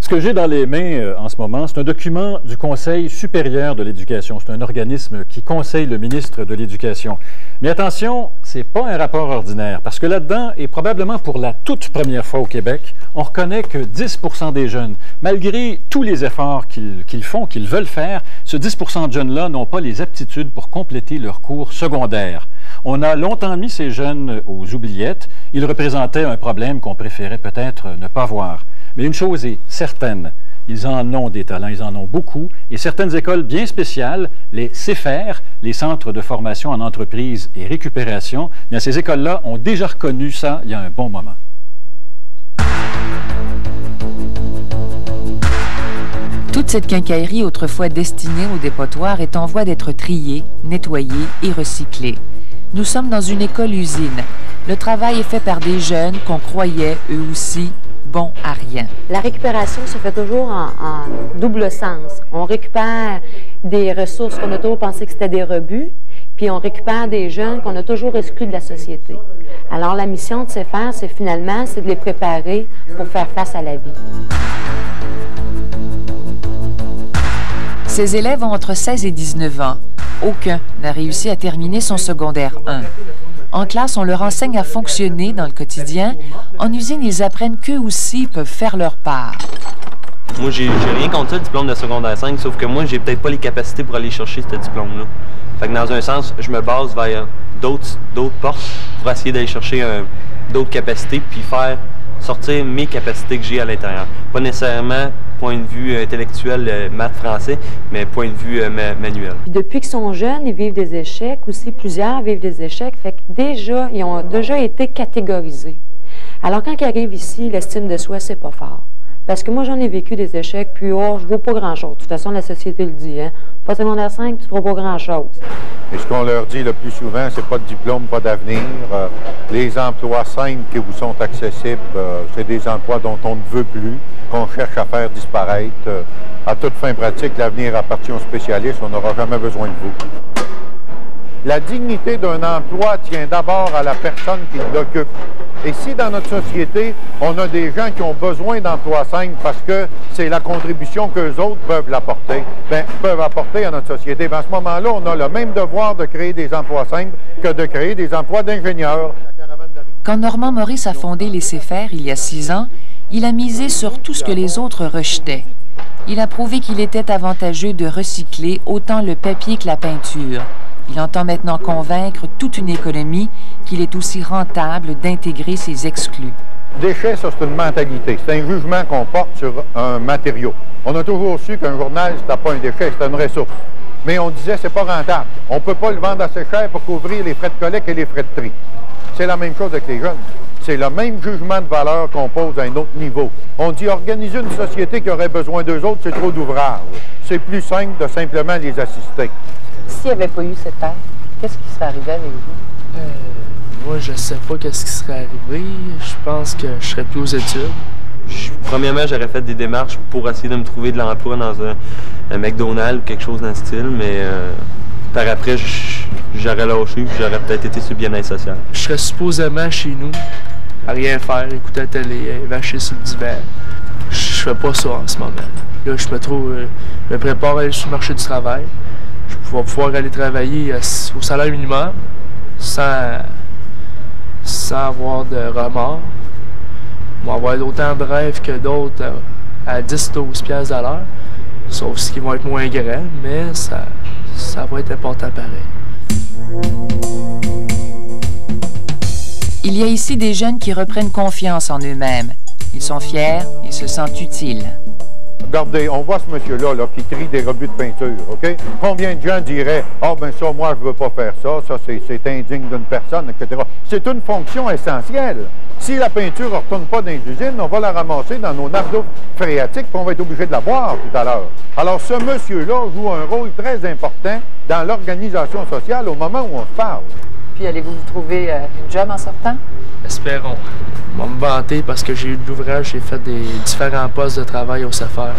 Ce que j'ai dans les mains en ce moment, c'est un document du Conseil supérieur de l'éducation. C'est un organisme qui conseille le ministre de l'Éducation. Mais attention, ce n'est pas un rapport ordinaire, parce que là-dedans, et probablement pour la toute première fois au Québec, on reconnaît que 10 % des jeunes, malgré tous les efforts qu'ils font, qu'ils veulent faire, ce 10 % de jeunes-là n'ont pas les aptitudes pour compléter leur cours secondaire. On a longtemps mis ces jeunes aux oubliettes. Ils représentaient un problème qu'on préférait peut-être ne pas voir. Mais une chose est certaine, ils en ont des talents, ils en ont beaucoup, et certaines écoles bien spéciales, les CFER, les centres de formation en entreprise et récupération, bien, ces écoles-là ont déjà reconnu ça il y a un bon moment. Toute cette quincaillerie autrefois destinée au dépotoir est en voie d'être triée, nettoyée et recyclée. Nous sommes dans une école-usine. Le travail est fait par des jeunes qu'on croyait, eux aussi, bons à rien. La récupération se fait toujours en double sens. On récupère des ressources qu'on a toujours pensé que c'était des rebuts, puis on récupère des jeunes qu'on a toujours exclus de la société. Alors la mission de CFER, c'est finalement, c'est de les préparer pour faire face à la vie. Ces élèves ont entre 16 et 19 ans. Aucun n'a réussi à terminer son secondaire 1. En classe, on leur enseigne à fonctionner dans le quotidien. En usine, ils apprennent qu'eux aussi peuvent faire leur part. Moi, j'ai rien contre ça, le diplôme de secondaire 5, sauf que moi, j'ai peut-être pas les capacités pour aller chercher ce diplôme-là. Fait que dans un sens, je me base vers d'autres portes pour essayer d'aller chercher d'autres capacités puis faire sortir mes capacités que j'ai à l'intérieur. Pas nécessairement point de vue intellectuel, maths, français, mais point de vue manuel. Depuis qu'ils sont jeunes, ils vivent des échecs, aussi plusieurs vivent des échecs, fait que déjà, ils ont déjà été catégorisés. Alors quand ils arrivent ici, l'estime de soi, c'est pas fort. Parce que moi, j'en ai vécu des échecs, puis oh, je ne vaux pas grand-chose. De toute façon, la société le dit, hein. Pas secondaire 5, tu ne vaux pas grand-chose. Et ce qu'on leur dit le plus souvent, c'est pas de diplôme, pas d'avenir. Les emplois simples qui vous sont accessibles, c'est des emplois dont on ne veut plus, qu'on cherche à faire disparaître. À toute fin pratique, l'avenir appartient aux spécialistes, on n'aura jamais besoin de vous. La dignité d'un emploi tient d'abord à la personne qui l'occupe. Et si dans notre société, on a des gens qui ont besoin d'emplois simples parce que c'est la contribution qu'eux autres peuvent l'apporter, bien, peuvent apporter à notre société, bien, à ce moment-là, on a le même devoir de créer des emplois simples que de créer des emplois d'ingénieurs. Quand Normand Maurice a fondé les CFER il y a 6 ans, il a misé sur tout ce que les autres rejetaient. Il a prouvé qu'il était avantageux de recycler autant le papier que la peinture. Il entend maintenant convaincre toute une économie qu'il est aussi rentable d'intégrer ces exclus. Déchets, ça, c'est une mentalité. C'est un jugement qu'on porte sur un matériau. On a toujours su qu'un journal, c'était pas un déchet, c'était une ressource. Mais on disait, c'est pas rentable. On ne peut pas le vendre assez cher pour couvrir les frais de collecte et les frais de tri. C'est la même chose avec les jeunes. C'est le même jugement de valeur qu'on pose à un autre niveau. On dit, organiser une société qui aurait besoin d'eux autres, c'est trop d'ouvrages. C'est plus simple de simplement les assister. S'il n'y avait pas eu cette terre, qu'est-ce qui serait arrivé avec vous? Moi, je sais pas qu'est-ce qui serait arrivé. Je pense que je serais plus aux études. Premièrement, j'aurais fait des démarches pour essayer de me trouver de l'emploi dans un McDonald's ou quelque chose dans ce style, mais par après, j'aurais lâché et j'aurais peut-être été sur le bien-être social. Je serais supposément chez nous, à rien faire, écouter la télé, vacher sur le divan. Je fais pas ça en ce moment. Là, je me prépare à aller sur le marché du travail. Je vais pouvoir aller travailler au salaire minimum sans avoir de remords. On va avoir autant de rêves que d'autres à 10-12 piastres à l'heure, sauf ce qui vont être moins grands, mais ça va être important pareil. Il y a ici des jeunes qui reprennent confiance en eux-mêmes. Ils sont fiers et se sentent utiles. Regardez, on voit ce monsieur-là là, qui trie des rebuts de peinture, OK? Combien de gens diraient « Ah, ben ça, moi, je veux pas faire ça, ça, c'est indigne d'une personne, etc. » C'est une fonction essentielle. Si la peinture ne retourne pas dans les usines, on va la ramasser dans nos nappes d'eau phréatiques et on va être obligé de la boire tout à l'heure. Alors, ce monsieur-là joue un rôle très important dans l'organisation sociale au moment où on se parle. Puis allez-vous vous trouver une job en sortant? Espérons. Je vais me vanter parce que j'ai eu de l'ouvrage, j'ai fait des différents postes de travail au CFER.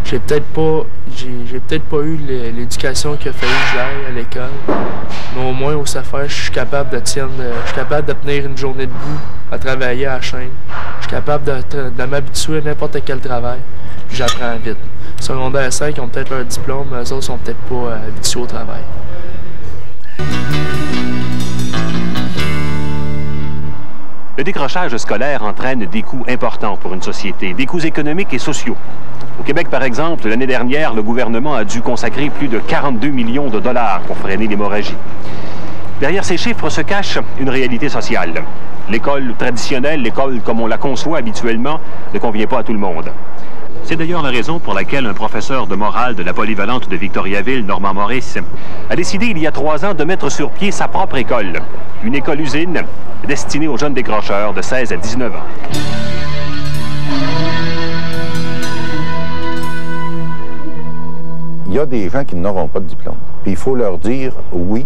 J'ai peut-être pas eu l'éducation qu'il a fallu que j'aille à l'école, mais au moins au CFER, je suis capable de tenir une journée debout, à travailler à la chaîne. Je suis capable de m'habituer à n'importe quel travail. Puis j'apprends vite. Secondaire 5, ils ont peut-être leur diplôme, mais eux autres sont peut-être pas habitués au travail. Le décrochage scolaire entraîne des coûts importants pour une société, des coûts économiques et sociaux. Au Québec, par exemple, l'année dernière, le gouvernement a dû consacrer plus de 42 millions de dollars pour freiner l'hémorragie. Derrière ces chiffres se cache une réalité sociale. L'école traditionnelle, l'école comme on la conçoit habituellement, ne convient pas à tout le monde. C'est d'ailleurs la raison pour laquelle un professeur de morale de la polyvalente de Victoriaville, Normand Maurice, a décidé il y a 3 ans de mettre sur pied sa propre école. Une école-usine destinée aux jeunes décrocheurs de 16 à 19 ans. Il y a des gens qui n'auront pas de diplôme. Puis il faut leur dire, oui,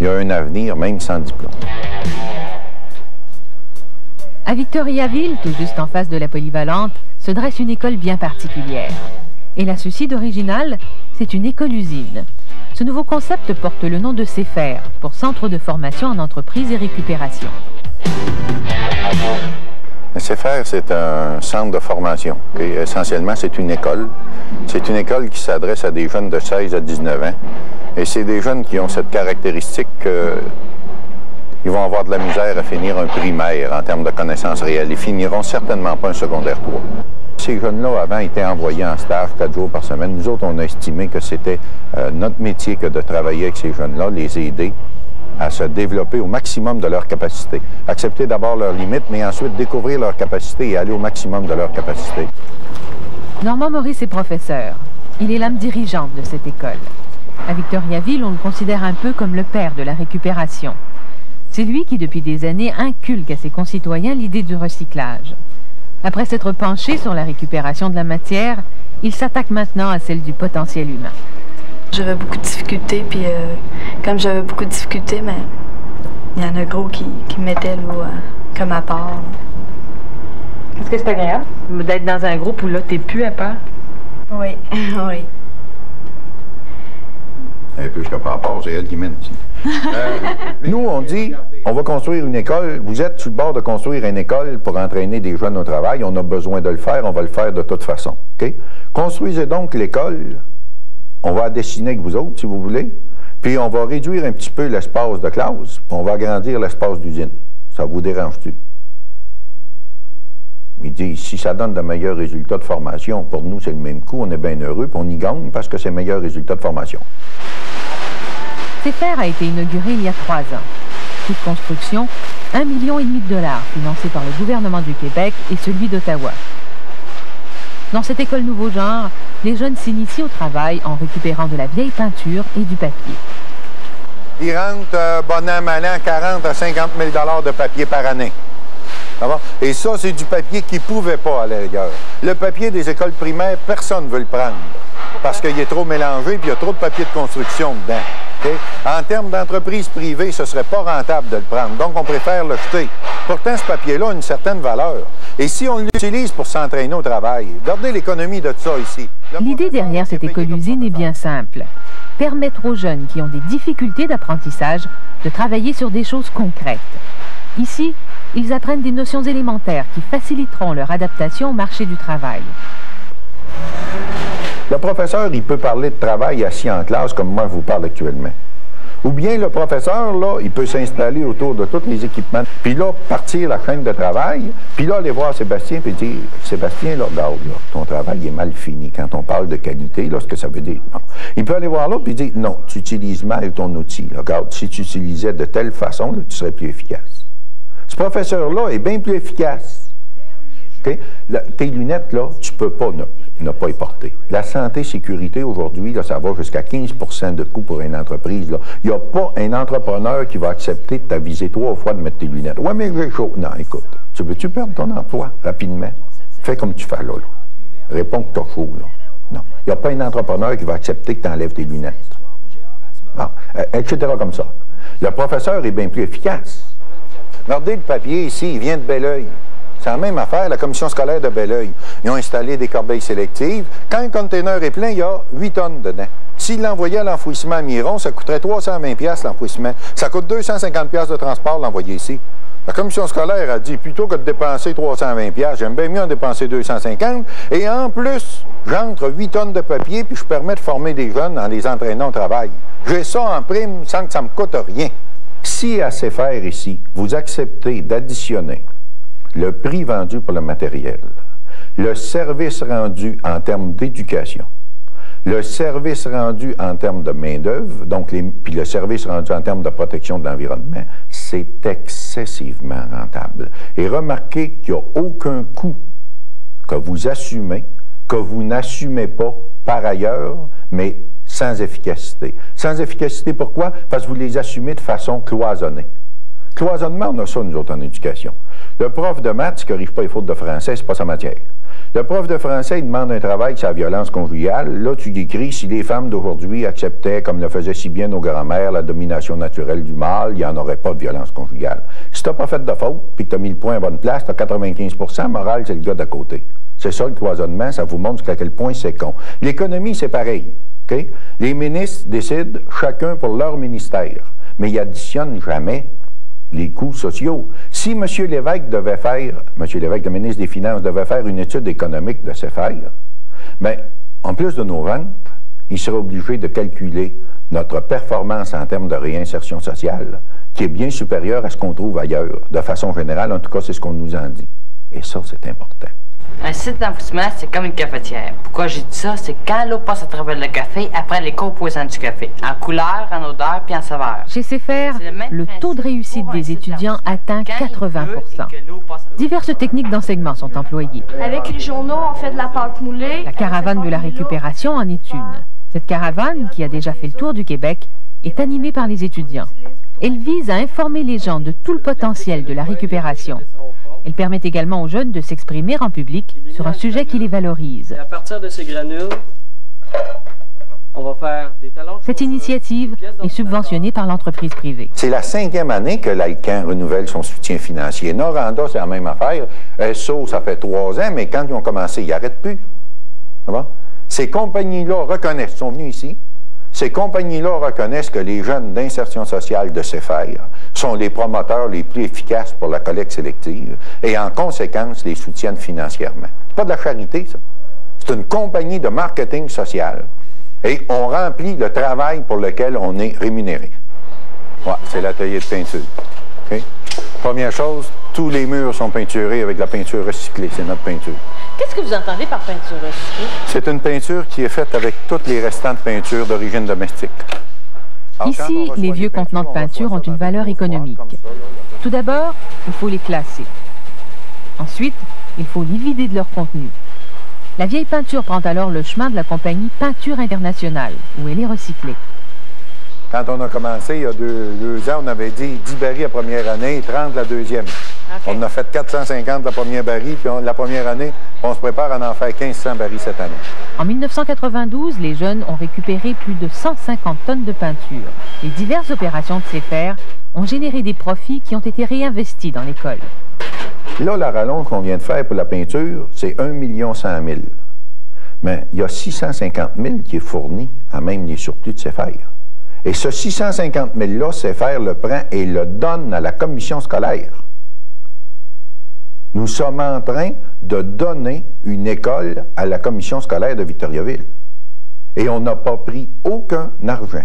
il y a un avenir même sans diplôme. À Victoriaville, tout juste en face de la polyvalente, se dresse une école bien particulière. Elle a ceci d'original, c'est une école-usine. Ce nouveau concept porte le nom de CEFER, pour Centre de formation en entreprise et récupération. Le CEFER, c'est un centre de formation. Okay? Essentiellement, c'est une école. C'est une école qui s'adresse à des jeunes de 16 à 19 ans. Et c'est des jeunes qui ont cette caractéristique qu'ils vont avoir de la misère à finir un primaire en termes de connaissances réelles. Ils finiront certainement pas un secondaire 3. Ces jeunes-là, avant, étaient envoyés en stage 4 jours par semaine. Nous autres, on a estimé que c'était notre métier que de travailler avec ces jeunes-là, les aider à se développer au maximum de leurs capacités. Accepter d'abord leurs limites, mais ensuite découvrir leurs capacités et aller au maximum de leurs capacités. Normand Maurice est professeur. Il est l'âme dirigeante de cette école. À Victoriaville, on le considère un peu comme le père de la récupération. C'est lui qui, depuis des années, inculque à ses concitoyens l'idée du recyclage. Après s'être penché sur la récupération de la matière, il s'attaque maintenant à celle du potentiel humain. J'avais beaucoup de difficultés, puis comme j'avais beaucoup de difficultés, mais il y en a gros qui mettaient comme à part. Est-ce que c'est agréable d'être dans un groupe où là, t'es plus à part? Oui, oui. Et puis, je ne pas part, c'est elle qui mène ici. Nous, on dit, on va construire une école. Vous êtes sur le bord de construire une école pour entraîner des jeunes au travail. On a besoin de le faire, on va le faire de toute façon. Okay? Construisez donc l'école. On va la dessiner avec vous autres, si vous voulez. Puis, on va réduire un petit peu l'espace de classe, puis on va agrandir l'espace d'usine. Ça vous dérange-tu? Il dit, si ça donne de meilleurs résultats de formation, pour nous, c'est le même coup, on est bien heureux, puis on y gagne parce que c'est meilleurs résultats de formation. CEFER a été inauguré il y a 3 ans. Coût de construction, 1,5 million de dollars, financé par le gouvernement du Québec et celui d'Ottawa. Dans cette école nouveau genre, les jeunes s'initient au travail en récupérant de la vieille peinture et du papier. Ils rentrent, bon an, mal an, 40 à 50 000 $ de papier par année. Et ça, c'est du papier qu'ils ne pouvaient pas à la rigueur. Le papier des écoles primaires, personne ne veut le prendre parce qu'il est trop mélangé et il y a trop de papier de construction dedans. Okay? En termes d'entreprise privée, ce ne serait pas rentable de le prendre. Donc, on préfère le jeter. Pourtant, ce papier-là a une certaine valeur. Et si on l'utilise pour s'entraîner au travail, regardez l'économie de ça ici. L'idée derrière cette école-usine est bien simple. Permettre aux jeunes qui ont des difficultés d'apprentissage de travailler sur des choses concrètes. Ici, ils apprennent des notions élémentaires qui faciliteront leur adaptation au marché du travail. Le professeur, il peut parler de travail assis en classe comme moi je vous parle actuellement. Ou bien le professeur, là, il peut s'installer autour de tous les équipements, puis là, partir la chaîne de travail, puis là, aller voir Sébastien, puis dire, Sébastien, là, regarde, là, ton travail est mal fini. Quand on parle de qualité, là, ce que ça veut dire, non. Il peut aller voir là, puis dire, non, tu utilises mal ton outil. Là. Regarde, si tu utilisais de telle façon, là, tu serais plus efficace. Ce professeur-là est bien plus efficace. Okay? Tes lunettes, là, tu peux pas ne pas y porter. La santé-sécurité, aujourd'hui, là, ça va jusqu'à 15 % de coût pour une entreprise. Il n'y a pas un entrepreneur qui va accepter de t'aviser 3 fois de mettre tes lunettes. Ouais, mais j'ai chaud. Non, écoute, tu veux-tu perdre ton emploi rapidement? Fais comme tu fais là. Réponds que tu as chaud, là. Non. Il n'y a pas un entrepreneur qui va accepter que tu enlèves tes lunettes. Bon, etc. comme ça. Le professeur est bien plus efficace. Regardez le papier ici, il vient de Belleuil. C'est la même affaire, la commission scolaire de Belleuil. Ils ont installé des corbeilles sélectives. Quand un conteneur est plein, il y a 8 tonnes dedans. S'ils l'envoyaient à l'enfouissement à Miron, ça coûterait 320 $ l'enfouissement. Ça coûte 250 $ de transport l'envoyer ici. La commission scolaire a dit, plutôt que de dépenser 320$, j'aime bien mieux en dépenser 250$. Et en plus, j'entre 8 tonnes de papier, puis je permets de former des jeunes en les entraînant au travail. J'ai ça en prime sans que ça me coûte rien. Si à CFR ici, vous acceptez d'additionner le prix vendu pour le matériel, le service rendu en termes d'éducation, le service rendu en termes de main-d'œuvre, puis le service rendu en termes de protection de l'environnement, c'est excessivement rentable. Et remarquez qu'il n'y a aucun coût que vous assumez, que vous n'assumez pas par ailleurs, mais sans efficacité. Sans efficacité, pourquoi? Parce que vous les assumez de façon cloisonnée. Cloisonnement, on a ça, nous autres, en éducation. Le prof de maths, qui ne corrige pas les fautes de français, c'est pas sa matière. Le prof de français, il demande un travail sur la violence conjugale. Là, tu écris, si les femmes d'aujourd'hui acceptaient, comme le faisaient si bien nos grands-mères, la domination naturelle du mâle, il n'y en aurait pas de violence conjugale. Si tu n'as pas fait de faute, puis que tu as mis le point à bonne place, tu as 95%, moral, c'est le gars d'à côté. C'est ça, le cloisonnement, ça vous montre jusqu'à quel point c'est con. L'économie, c'est pareil. Okay? Les ministres décident chacun pour leur ministère, mais ils n'additionnent jamais les coûts sociaux. Si M. Lévesque devait faire, M. Lévesque, le ministre des Finances, devait faire une étude économique de CFR, bien, en plus de nos ventes, il serait obligé de calculer notre performance en termes de réinsertion sociale, qui est bien supérieure à ce qu'on trouve ailleurs. De façon générale, en tout cas, c'est ce qu'on nous en dit. Et ça, c'est important. Un site d'enfouissement, c'est comme une cafetière. Pourquoi j'ai dit ça? C'est quand l'eau passe à travers le café, après les composants du café, en couleur, en odeur puis en saveur. Chez CFR, le taux de réussite des étudiants atteint 80%. Diverses techniques d'enseignement sont employées. Avec les journaux, on fait de la pâte moulée. La caravane de la récupération en est une. Cette caravane, qui a déjà fait le tour du Québec, est animée par les étudiants. Elle vise à informer les gens de tout le potentiel de la récupération. Elle permet également aux jeunes de s'exprimer en public sur un sujet qui les valorise. Et à partir de ces granules, on va faire des talons. Cette initiative est subventionnée par l'entreprise privée. C'est la 5e année que l'Alcan renouvelle son soutien financier. Noranda, c'est la même affaire. SO, ça fait 3 ans, mais quand ils ont commencé, ils n'arrêtent plus. Ces compagnies-là reconnaissent, sont venus ici, ces compagnies-là reconnaissent que les jeunes d'insertion sociale de CFR sont les promoteurs les plus efficaces pour la collecte sélective et en conséquence les soutiennent financièrement. C'est pas de la charité, ça. C'est une compagnie de marketing social et on remplit le travail pour lequel on est rémunéré. Ouais, c'est l'atelier de peinture. Okay? Première chose, tous les murs sont peinturés avec la peinture recyclée, c'est notre peinture. Qu'est-ce que vous entendez par peinture recyclée? C'est une peinture qui est faite avec tous les restants de peinture d'origine domestique. Alors, ici, les vieux contenants de peinture ont une valeur économique. Tout d'abord, il faut les classer. Ensuite, il faut les vider de leur contenu. La vieille peinture prend alors le chemin de la compagnie Peinture Internationale, où elle est recyclée. Quand on a commencé, il y a deux ans, on avait dit 10 barils la première année, 30 la deuxième. Okay. On a fait 450 la première baril, puis la première année, on se prépare à en faire 1500 barils cette année. En 1992, les jeunes ont récupéré plus de 150 tonnes de peinture. Les diverses opérations de CFR ont généré des profits qui ont été réinvestis dans l'école. Là, la rallonge qu'on vient de faire pour la peinture, c'est 1 100 000. Mais il y a 650 000 qui est fourni à même les surplus de CFR. Et ce 650 000-là, CFR le prend et le donne à la commission scolaire. Nous sommes en train de donner une école à la commission scolaire de Victoriaville. Et on n'a pas pris aucun argent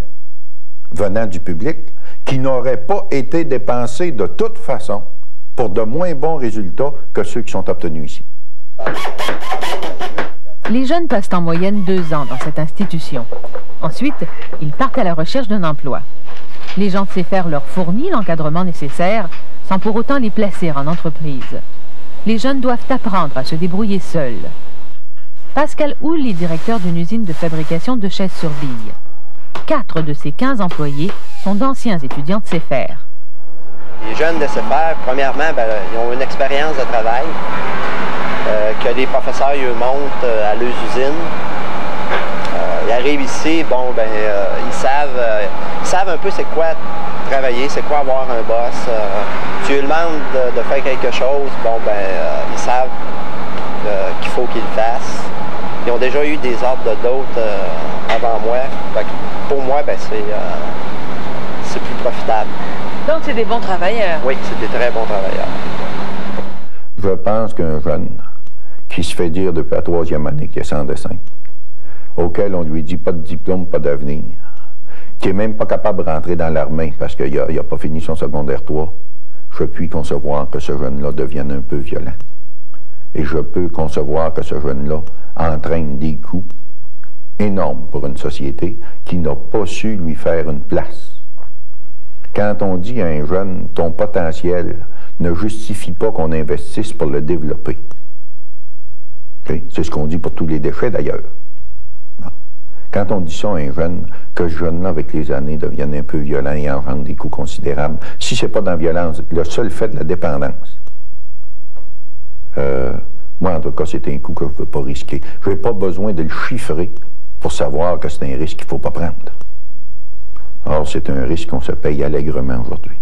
venant du public qui n'aurait pas été dépensé de toute façon pour de moins bons résultats que ceux qui sont obtenus ici. Les jeunes passent en moyenne 2 ans dans cette institution. Ensuite, ils partent à la recherche d'un emploi. Les gens de CFR leur fournissent l'encadrement nécessaire sans pour autant les placer en entreprise. Les jeunes doivent apprendre à se débrouiller seuls. Pascal Houle est directeur d'une usine de fabrication de chaises sur billes. 4 de ses 15 employés sont d'anciens étudiants de CFR. Les jeunes de CFR, premièrement, ils ont une expérience de travail que les professeurs eux montent à leurs usines. Ils arrivent ici, ils savent un peu c'est quoi travailler, c'est quoi avoir un boss. Tu lui demandes de faire quelque chose, ils savent qu'il faut qu'ils le fassent. Ils ont déjà eu des ordres d'autres avant moi. Pour moi, c'est plus profitable. Donc, c'est des bons travailleurs. Oui, c'est des très bons travailleurs. Je pense qu'un jeune qui se fait dire depuis la 3e année qu'il est sans dessin, auquel on lui dit pas de diplôme, pas d'avenir, qui n'est même pas capable de rentrer dans l'armée parce qu'il n'a pas fini son secondaire 3, je puis concevoir que ce jeune-là devienne un peu violent. Et je peux concevoir que ce jeune-là entraîne des coûts énormes pour une société qui n'a pas su lui faire une place. Quand on dit à un jeune, ton potentiel ne justifie pas qu'on investisse pour le développer. Okay? C'est ce qu'on dit pour tous les déchets d'ailleurs. Bon. Quand on dit ça à un jeune, que ce jeune-là, avec les années, devienne un peu violent et engendre des coûts considérables, si c'est pas dans la violence, le seul fait de la dépendance, moi, en tout cas, c'est un coup que je ne veux pas risquer. Je n'ai pas besoin de le chiffrer pour savoir que c'est un risque qu'il ne faut pas prendre. Or, c'est un risque qu'on se paye allègrement aujourd'hui.